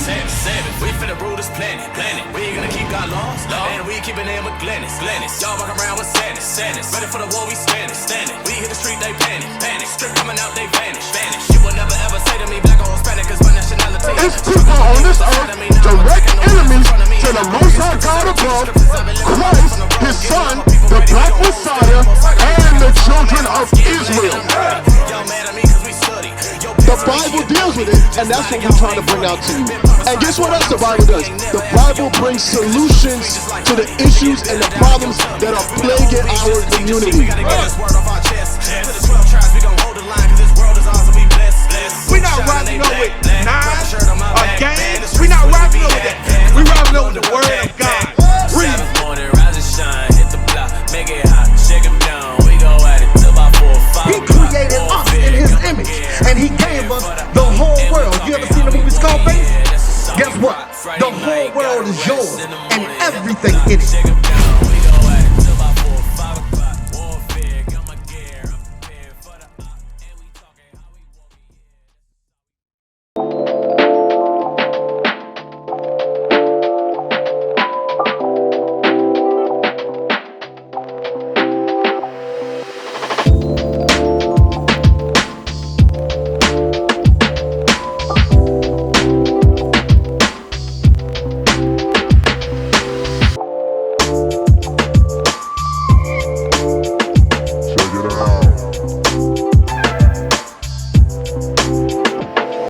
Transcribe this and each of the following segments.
savage. We finna rule this planet. We ain't gonna keep God laws, and we keepin' them with Glennis. Y'all walk around with sadness. Ready for the war, we standing. We hit the street, they panic. Strip coming out, they vanish. You will never ever say to me black or Hispanic, cause my nationality. It's people on this earth, direct enemies to the Most High God above, Christ, His Son, the Black Messiah, and the children of Israel. The Bible deals with it, and that's what we're trying to bring out to you. And guess what else the Bible does? The Bible brings solutions to the issues and the problems that are plaguing our community. We're not rising up with knives or gangs. We're not rising up with that. We're rising up with the word of God. Read. He created us in His image, and He gave us the whole world. You ever seen the movie Scarface? Guess what? The whole world is yours, and everything in it.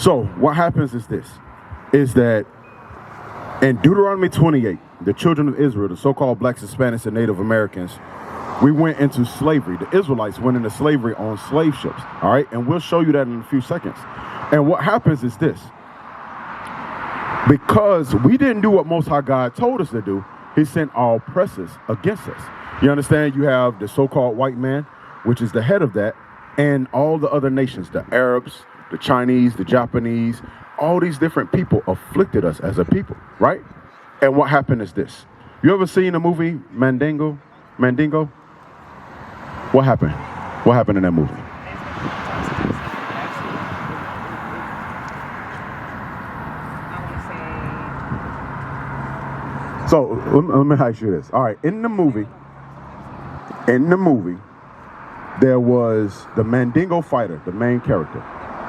So what happens is this, is that in Deuteronomy 28, the children of Israel, the so-called blacks, Hispanics, and Native Americans, we went into slavery. The Israelites went into slavery on slave ships, all right? And we'll show you that in a few seconds. And what happens is this, because we didn't do what Most High God told us to do, He sent our oppressors against us. You understand? You have the so-called white man, which is the head of that, and all the other nations, the Arabs, the Chinese, the Japanese, all these different people afflicted us as a people, right? And what happened is this. You ever seen the movie Mandingo? What happened? What happened in that movie? So let me ask you this. All right, in the movie, there was the Mandingo fighter, the main character.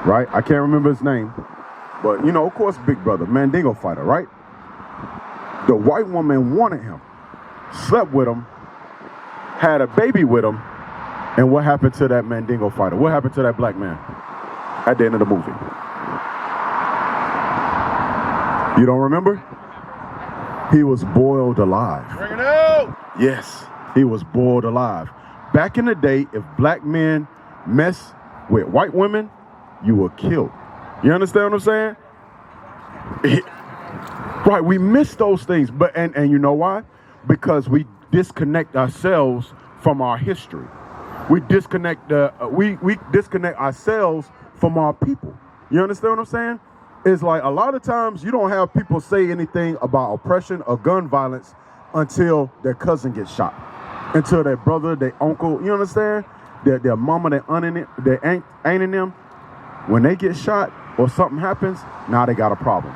Right? I can't remember his name, but you know, of course, big brother, Mandingo fighter, right? The white woman wanted him, slept with him, had a baby with him, and what happened to that Mandingo fighter? What happened to that black man at the end of the movie? You don't remember? He was boiled alive. Bring it out! Yes, he was boiled alive. Back in the day, if black men mess with white women, you were killed. You understand what I'm saying? Right, we miss those things, but and you know why? Because we disconnect ourselves from our history. We disconnect we disconnect ourselves from our people. You understand what I'm saying? It's like a lot of times you don't have people say anything about oppression or gun violence until their cousin gets shot, until their brother, their uncle. You understand? Their mama, their aunt, their aunt in them. When they get shot or something happens, now they got a problem.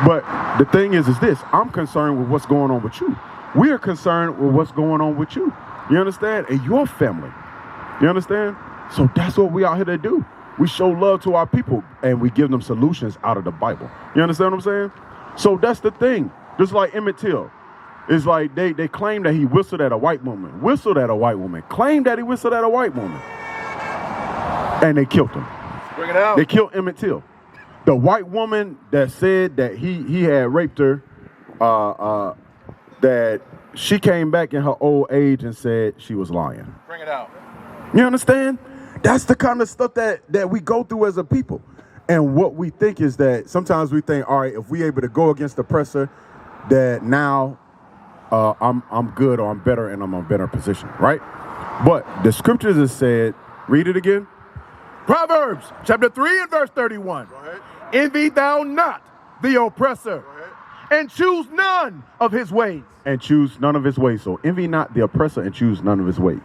But the thing is this, I'm concerned with what's going on with you. We are concerned with what's going on with you. You understand? And your family. You understand? So that's what we out here to do. We show love to our people and we give them solutions out of the Bible. You understand what I'm saying? So that's the thing. Just like Emmett Till. It's like they claim that he whistled at a white woman. Claimed that he whistled at a white woman. And they killed him. Bring it out. They killed Emmett Till. The white woman that said that he had raped her, that she came back in her old age and said she was lying. Bring it out. You understand? That's the kind of stuff that we go through as a people. And what we think is that sometimes we think, all right, if we able to go against the oppressor, that now I'm good or I'm better and I'm in a better position, right? But the scriptures have said, read it again. Proverbs chapter 3 and verse 31. Go ahead. Envy thou not the oppressor, and choose none of his ways. And choose none of his ways. So envy not the oppressor and choose none of his ways.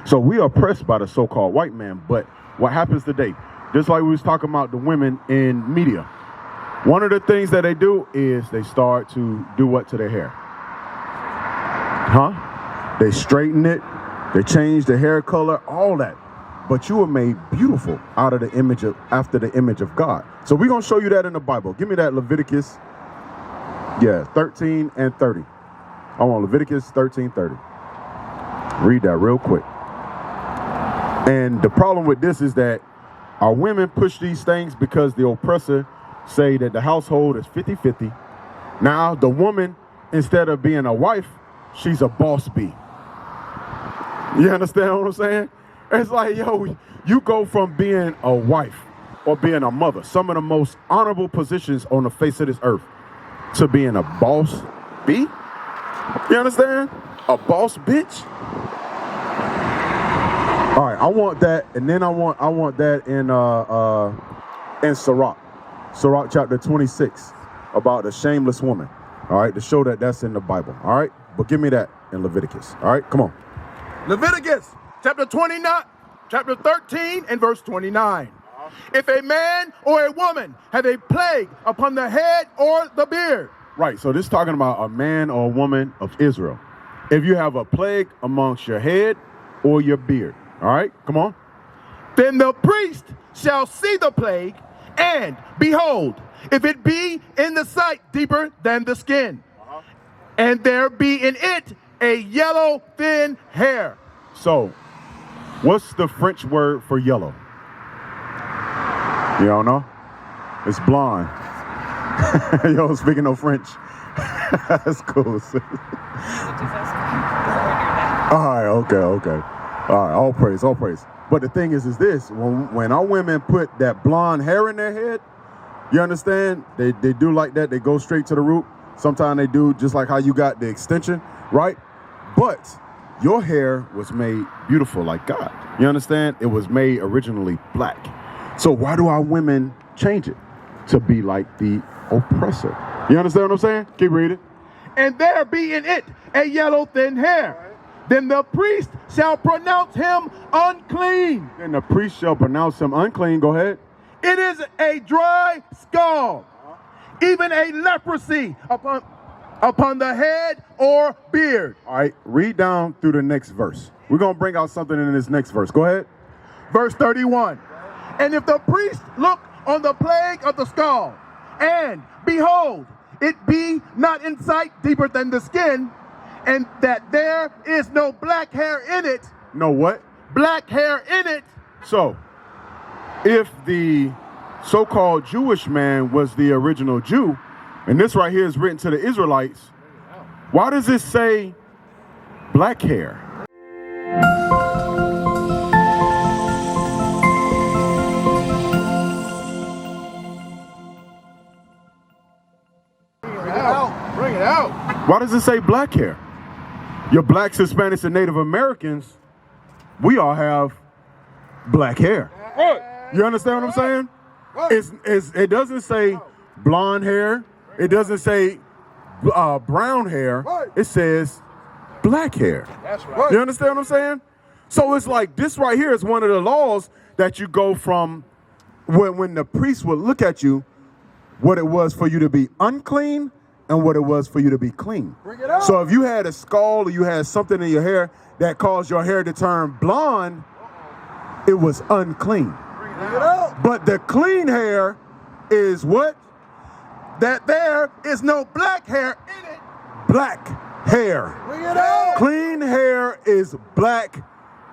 So we are oppressed by the so-called white man. But what happens today? Just like we was talking about the women in media. One of the things that they do is they start to do what to their hair? Huh? They straighten it, they change the hair color, all that. But you were made beautiful out of the image of, after the image of God. So we're going to show you that in the Bible. Give me that Leviticus, 13 and 30. I want Leviticus 13:30. Read that real quick. And the problem with this is that our women push these things because the oppressor say that the household is 50-50. Now the woman, instead of being a wife, she's a boss bee. You understand what I'm saying? It's like, yo, you go from being a wife or being a mother, some of the most honorable positions on the face of this earth, to being a boss bee. You understand? A boss bitch. All right, I want that, and then I want that in Sirach chapter 26, about the shameless woman. All right, to show that that's in the Bible. All right, but give me that in Leviticus. All right, come on. Leviticus chapter 29, chapter 13 and verse 29. If a man or a woman have a plague upon the head or the beard. Right, so this is talking about a man or a woman of Israel. If you have a plague amongst your head or your beard. All right, come on. Then the priest shall see the plague, and behold, if it be in the sight deeper than the skin, and there be in it a yellow thin hair. So, what's the French word for yellow? You don't know? It's blonde. Yo, speaking of French. That's cool. All right, okay. All right, all praise. But the thing is this, when our women put that blonde hair in their head, you understand? They do like that. They go straight to the root. Sometimes they do just like how you got the extension, right? But your hair was made beautiful like God. You understand? It was made originally black. So why do our women change it? To be like the oppressor. You understand what I'm saying? Keep reading. And there be in it a yellow thin hair. Then the priest shall pronounce him unclean. Then the priest shall pronounce him unclean. Go ahead. It is a dry scald, even a leprosy upon the head or beard. All right, read down through the next verse. We're going to bring out something in this next verse. Go ahead. Verse 31. And if the priest look on the plague of the scald, and behold, it be not in sight deeper than the skin, and that there is no black hair in it. No what? Black hair in it. So, if the so-called Jewish man was the original Jew, and this right here is written to the Israelites, why does it say black hair? Bring it out. Why does it say black hair? Your blacks, Hispanics, and Native Americans, we all have black hair. You understand what I'm saying? It doesn't say blonde hair. It doesn't say brown hair. It says black hair. That's right. You understand what I'm saying? So it's like this right here is one of the laws that you go from when the priest would look at you, what it was for you to be unclean and what it was for you to be clean. So if you had a scald or you had something in your hair that caused your hair to turn blonde, it was unclean. But the clean hair is what? That there is no black hair in it. Black hair. Clean hair is black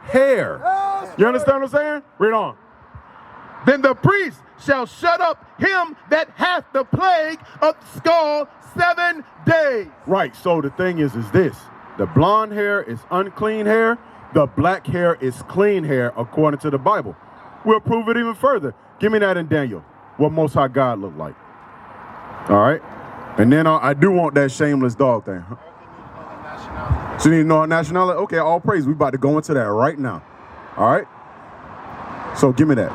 hair. You understand what I'm saying? Read on. Then the priest shall shut up him that hath the plague of the scald 7 days. Right, so the thing is this. The blonde hair is unclean hair. The black hair is clean hair, according to the Bible. We'll prove it even further. Give me that in Daniel, what Most High God looked like. All right? And then I do want that shameless dog thing. So you need to know our nationality? Okay, all praise. We about to go into that right now. All right? So give me that.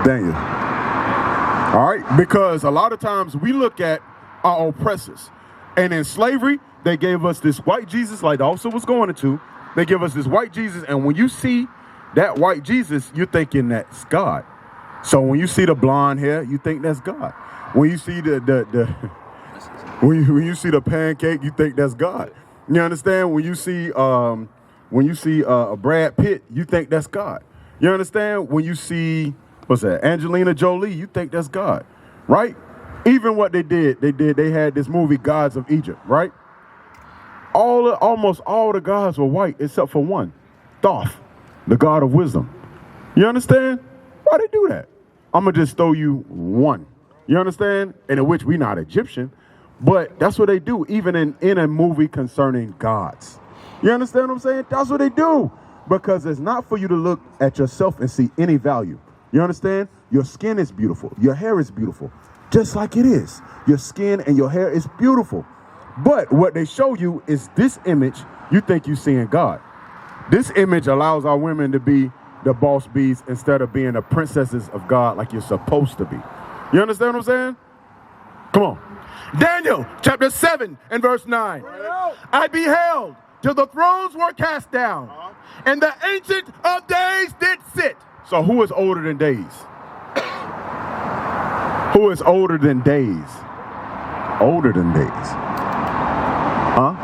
Daniel. All right? Because a lot of times we look at our oppressors. And in slavery, they gave us this white Jesus, like the officer was going into. They give us this white Jesus, and when you see that white Jesus, you're thinking that's God. So when you see the blonde hair, you think that's God. When you see when you see the pancake, you think that's God. You understand? When you see a Brad Pitt, you think that's God. You understand? When you see Angelina Jolie, you think that's God, right? Even what they had this movie Gods of Egypt, right? Almost all the gods were white except for one, Thoth, the god of wisdom. You understand? Why they do that? I'm gonna just throw you one. You understand? And in which we not Egyptian, but that's what they do, even in a movie concerning gods. You understand what I'm saying? That's what they do. Because it's not for you to look at yourself and see any value. You understand? Your skin is beautiful. Your hair is beautiful. Just like it is. Your skin and your hair is beautiful. But what they show you is this image, you think you're seeing God. This image allows our women to be the boss bees instead of being the princesses of God like you're supposed to be. You understand what I'm saying? Come on. Daniel chapter 7 and verse 9. I beheld till the thrones were cast down, and the Ancient of Days did sit. So who is older than days? Who is older than days? Older than days. Huh?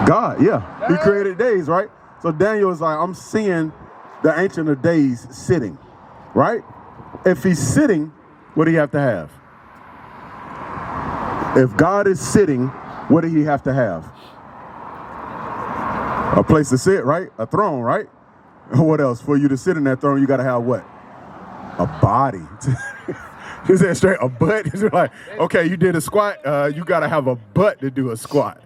God, yeah. He created days, right? So Daniel is like, I'm seeing the Ancient of Days sitting, right? If he's sitting, what do you have to have? If God is sitting, what do he have to have? A place to sit, right? A throne, right? What else? For you to sit in that throne, you got to have what? A body. You said straight, a butt? It's like, okay, you did a squat, you got to have a butt to do a squat.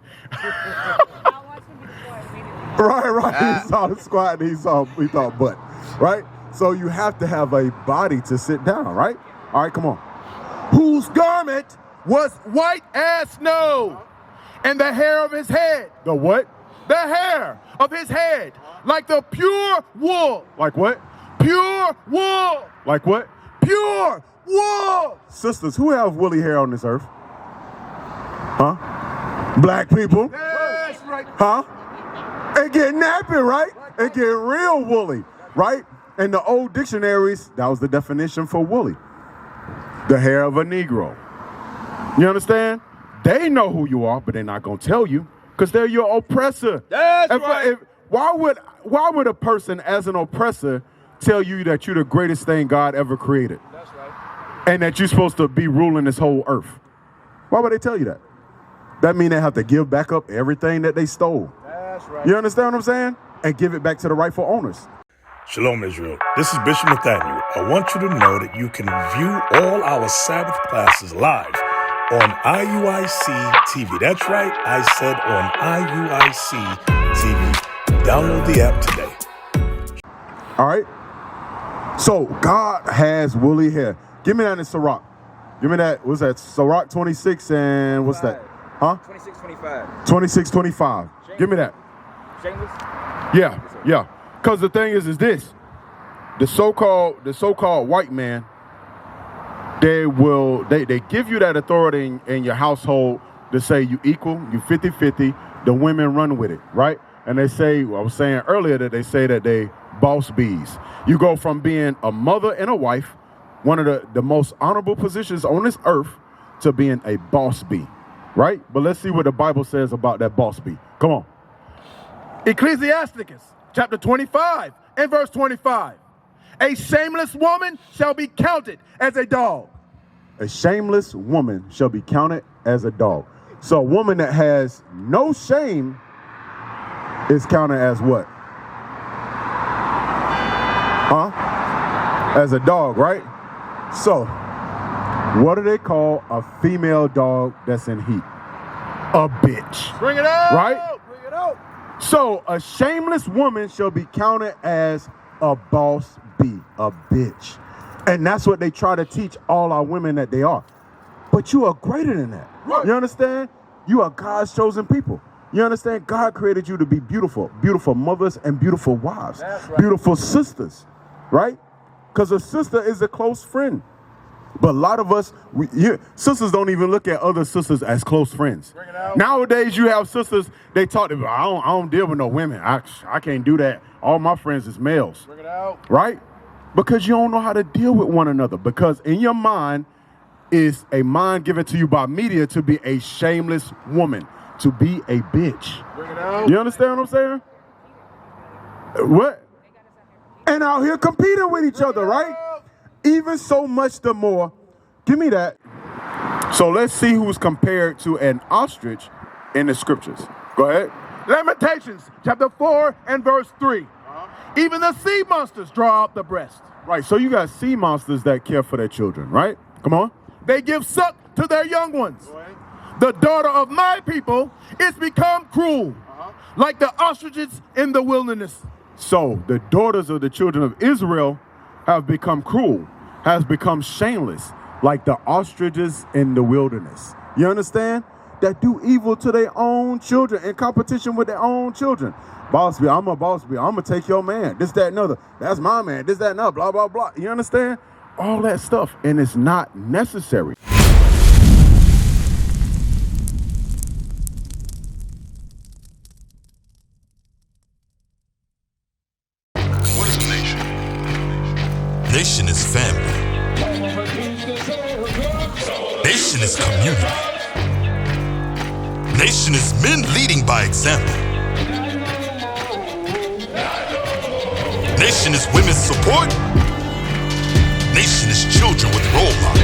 Right. He saw the squat and he thought butt, right? So you have to have a body to sit down, right? All right, come on. Whose garment was white as snow, and the hair of his head. The what? The hair of his head, like the pure wool. Like what? Pure wool. Like what? Pure wool. Sisters, who have woolly hair on this earth? Huh? Black people? That's right. Huh? It get nappy, right? It get real woolly, right? In the old dictionaries, that was the definition for woolly. The hair of a Negro. You understand? They know who you are, but they're not going to tell you because they're your oppressor. That's right. Why would a person as an oppressor tell you that you're the greatest thing God ever created? That's right. And that you're supposed to be ruling this whole earth? Why would they tell you that? That means they have to give back up everything that they stole. That's right. You understand what I'm saying? And give it back to the rightful owners. Shalom, Israel. This is Bishop Nathaniel. I want you to know that you can view all our Sabbath classes live on IUIC TV. That's right, I said on IUIC TV. Download the app today. All right? So, God has woolly hair. Give me that in Sirach. Give me that. What's that? Sirach 26 and what's that? Huh? 26:25. 26:25. Give me that. Shameless? Yeah. Because the thing is this. The so-called white man, they give you that authority in your household to say you equal, you 50-50, the women run with it, right? And they say, I was saying earlier that they say that they boss bees. You go from being a mother and a wife, one of the most honorable positions on this earth, to being a boss bee, right? But let's see what the Bible says about that boss bee. Come on. Ecclesiasticus chapter 25 and verse 25. A shameless woman shall be counted as a dog. A shameless woman shall be counted as a dog. So a woman that has no shame is counted as what? Huh? As a dog, right? So, what do they call a female dog that's in heat? A bitch. Bring it out. Right? Bring it out. So, a shameless woman shall be counted as a boss bee, a bitch. And that's what they try to teach all our women that they are. But you are greater than that. Right. You understand? You are God's chosen people. You understand? God created you to be beautiful, beautiful mothers and beautiful wives, beautiful sisters, right? Because a sister is a close friend. But a lot of us, sisters don't even look at other sisters as close friends. Nowadays, you have sisters, they talk about, I don't deal with no women. I can't do that. All my friends is males. Bring it out. Right? Because you don't know how to deal with one another. Because in your mind, is a mind given to you by media to be a shameless woman, to be a bitch. Bring it out. You understand what I'm saying? What? And out here competing with each other, right? Even so much the more. Give me that. So let's see who's compared to an ostrich in the scriptures. Go ahead. Lamentations chapter 4 and verse 3. Even the sea monsters draw out the breast. Right, so you got sea monsters that care for their children, right? Come on. They give suck to their young ones. The daughter of my people is become cruel, like the ostriches in the wilderness. So the daughters of the children of Israel have become cruel, has become shameless, like the ostriches in the wilderness. You understand? That do evil to their own children in competition with their own children. Boss B, I'm a boss B. I'm going to take your man. This, that, and other. That's my man. This, that, and other. Blah, blah, blah. You understand? All that stuff. And it's not necessary. What is a nation? Nation is family. Nation is community. Nation is men leading by example. Nation is women's support. Nation is children with role models.